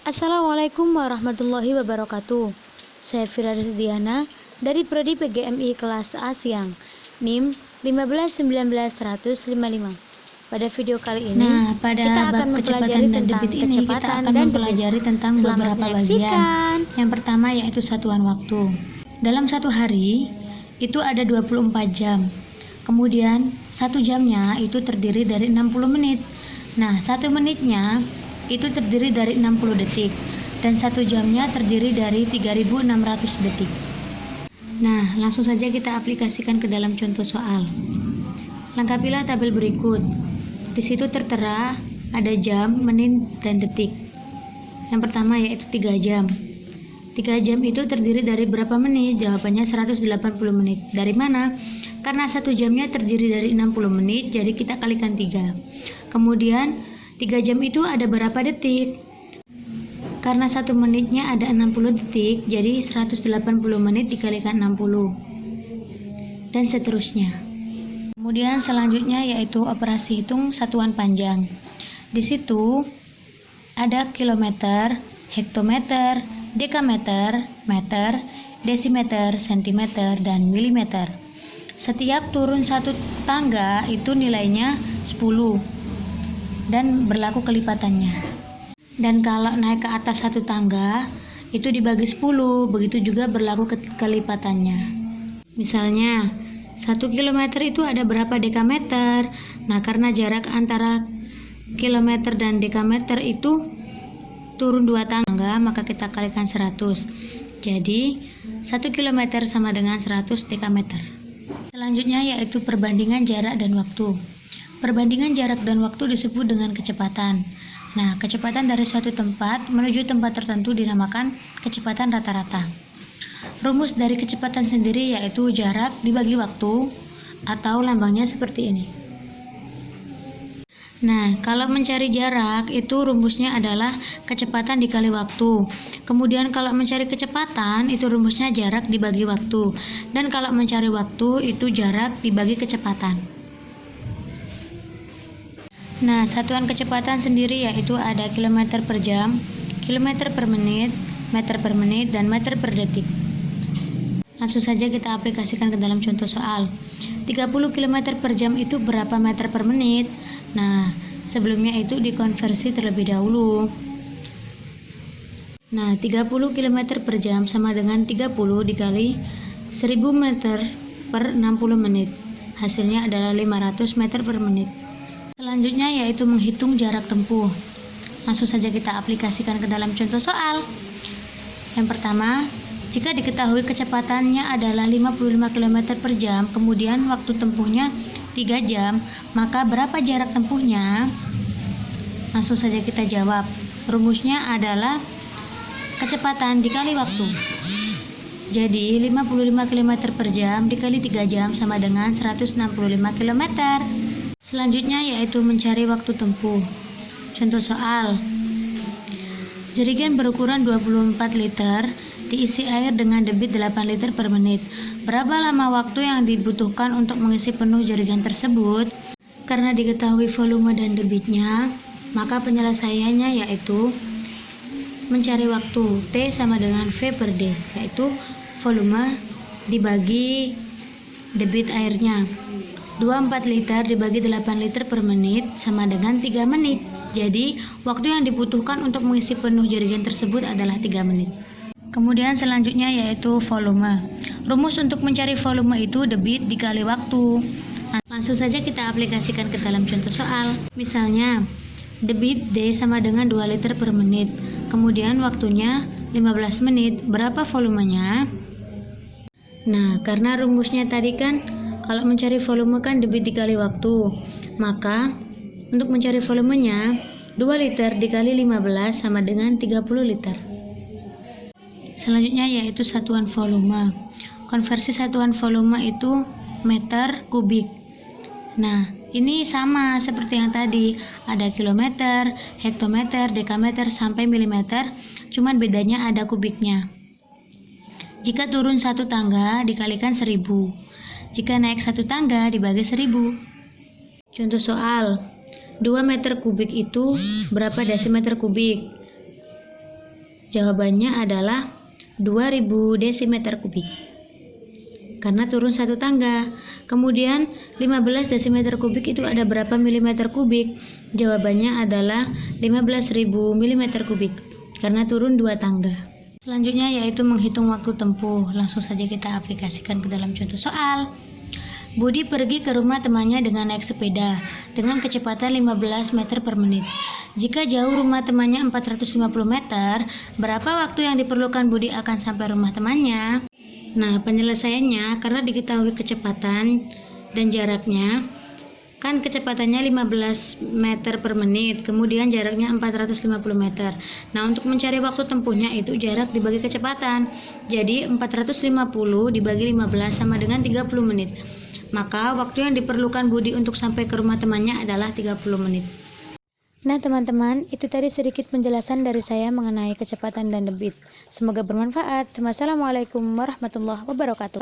Assalamualaikum warahmatullahi wabarakatuh. Saya Fira Rizdiana dari Prodi PGMI kelas A Siang, NIM 1519155. Pada video kali ini, kita akan mempelajari tentang kecepatan dan debit. Selamat menyaksikan. Yang pertama yaitu satuan waktu. Dalam satu hari itu ada 24 jam. Kemudian 1 jamnya itu terdiri dari 60 menit. Nah, 1 menitnya itu terdiri dari 60 detik dan 1 jamnya terdiri dari 3600 detik. Nah, langsung saja kita aplikasikan ke dalam contoh soal. Lengkapilah tabel berikut. Di situ tertera ada jam, menit, dan detik. Yang pertama yaitu 3 jam. 3 jam itu terdiri dari berapa menit? Jawabannya 180 menit. Dari mana? Karena 1 jamnya terdiri dari 60 menit, jadi kita kalikan 3. Kemudian 3 jam itu ada berapa detik? Karena 1 menitnya ada 60 detik, jadi 180 menit dikalikan 60. Dan seterusnya. Kemudian selanjutnya yaitu operasi hitung satuan panjang. Di situ ada kilometer, hektometer, dekameter, meter, desimeter, sentimeter, dan milimeter. Setiap turun satu tangga itu nilainya 10 dan berlaku kelipatannya. Dan kalau naik ke atas satu tangga itu dibagi 10, begitu juga berlaku kelipatannya. Misalnya 1 kilometer itu ada berapa dekameter? Nah, karena jarak antara kilometer dan dekameter itu turun 2 tangga, maka kita kalikan 100. Jadi 1 kilometer sama dengan 100 dekameter. Selanjutnya yaitu perbandingan jarak dan waktu. Perbandingan jarak dan waktu disebut dengan kecepatan. Nah, kecepatan dari suatu tempat menuju tempat tertentu dinamakan kecepatan rata-rata. Rumus dari kecepatan sendiri yaitu jarak dibagi waktu, atau lambangnya seperti ini. Nah, kalau mencari jarak itu rumusnya adalah kecepatan dikali waktu. Kemudian kalau mencari kecepatan itu rumusnya jarak dibagi waktu. Dan kalau mencari waktu itu jarak dibagi kecepatan. Nah, satuan kecepatan sendiri yaitu ada kilometer per jam, kilometer per menit, meter per menit, dan meter per detik. Langsung saja kita aplikasikan ke dalam contoh soal. 30 km per jam itu berapa meter per menit? Nah, sebelumnya itu dikonversi terlebih dahulu. Nah, 30 km per jam sama dengan 30 dikali 1000 meter per 60 menit. Hasilnya adalah 500 meter per menit. Selanjutnya yaitu menghitung jarak tempuh. Langsung saja kita aplikasikan ke dalam contoh soal. Yang pertama, jika diketahui kecepatannya adalah 55 km per jam, kemudian waktu tempuhnya 3 jam, maka berapa jarak tempuhnya? Langsung saja kita jawab. Rumusnya adalah kecepatan dikali waktu. Jadi 55 km per jam dikali 3 jam sama dengan 165 km. Selanjutnya yaitu mencari waktu tempuh. Contoh soal. Jerigen berukuran 24 liter diisi air dengan debit 8 liter per menit. Berapa lama waktu yang dibutuhkan untuk mengisi penuh jerigen tersebut? Karena diketahui volume dan debitnya, maka penyelesaiannya yaitu mencari waktu. T sama dengan V per D, yaitu volume dibagi debit airnya. 24 liter dibagi 8 liter per menit sama dengan 3 menit. Jadi, waktu yang dibutuhkan untuk mengisi penuh jerigen tersebut adalah 3 menit. Kemudian selanjutnya yaitu volume. Rumus untuk mencari volume itu debit dikali waktu. Langsung saja kita aplikasikan ke dalam contoh soal. Misalnya, debit D sama dengan 2 liter per menit. Kemudian waktunya 15 menit. Berapa volumenya? Nah, karena rumusnya tadi kan kalau mencari volume kan debit dikali waktu, maka untuk mencari volumenya 2 liter dikali 15 sama dengan 30 liter. Selanjutnya yaitu satuan volume. Konversi satuan volume itu meter kubik. Nah, ini sama seperti yang tadi, ada kilometer, hektometer, dekameter, sampai milimeter, cuman bedanya ada kubiknya. Jika turun satu tangga dikalikan 1000. Jika naik satu tangga dibagi 1000. Contoh soal, 2 meter kubik itu berapa desimeter kubik? Jawabannya adalah 2000 desimeter kubik. Karena turun satu tangga. Kemudian 15 desimeter kubik itu ada berapa milimeter kubik? Jawabannya adalah 15.000 milimeter kubik. Karena turun 2 tangga. Selanjutnya yaitu menghitung waktu tempuh. Langsung saja kita aplikasikan ke dalam contoh soal. Budi pergi ke rumah temannya dengan naik sepeda dengan kecepatan 15 meter per menit. Jika jauh rumah temannya 450 meter, berapa waktu yang diperlukan Budi akan sampai rumah temannya? Nah, penyelesaiannya karena diketahui kecepatan dan jaraknya, kan kecepatannya 15 meter per menit, kemudian jaraknya 450 meter. Nah, untuk mencari waktu tempuhnya itu jarak dibagi kecepatan. Jadi 450 dibagi 15 sama dengan 30 menit. Maka waktu yang diperlukan Budi untuk sampai ke rumah temannya adalah 30 menit. Nah teman-teman, itu tadi sedikit penjelasan dari saya mengenai kecepatan dan debit. Semoga bermanfaat. Wassalamualaikum warahmatullahi wabarakatuh.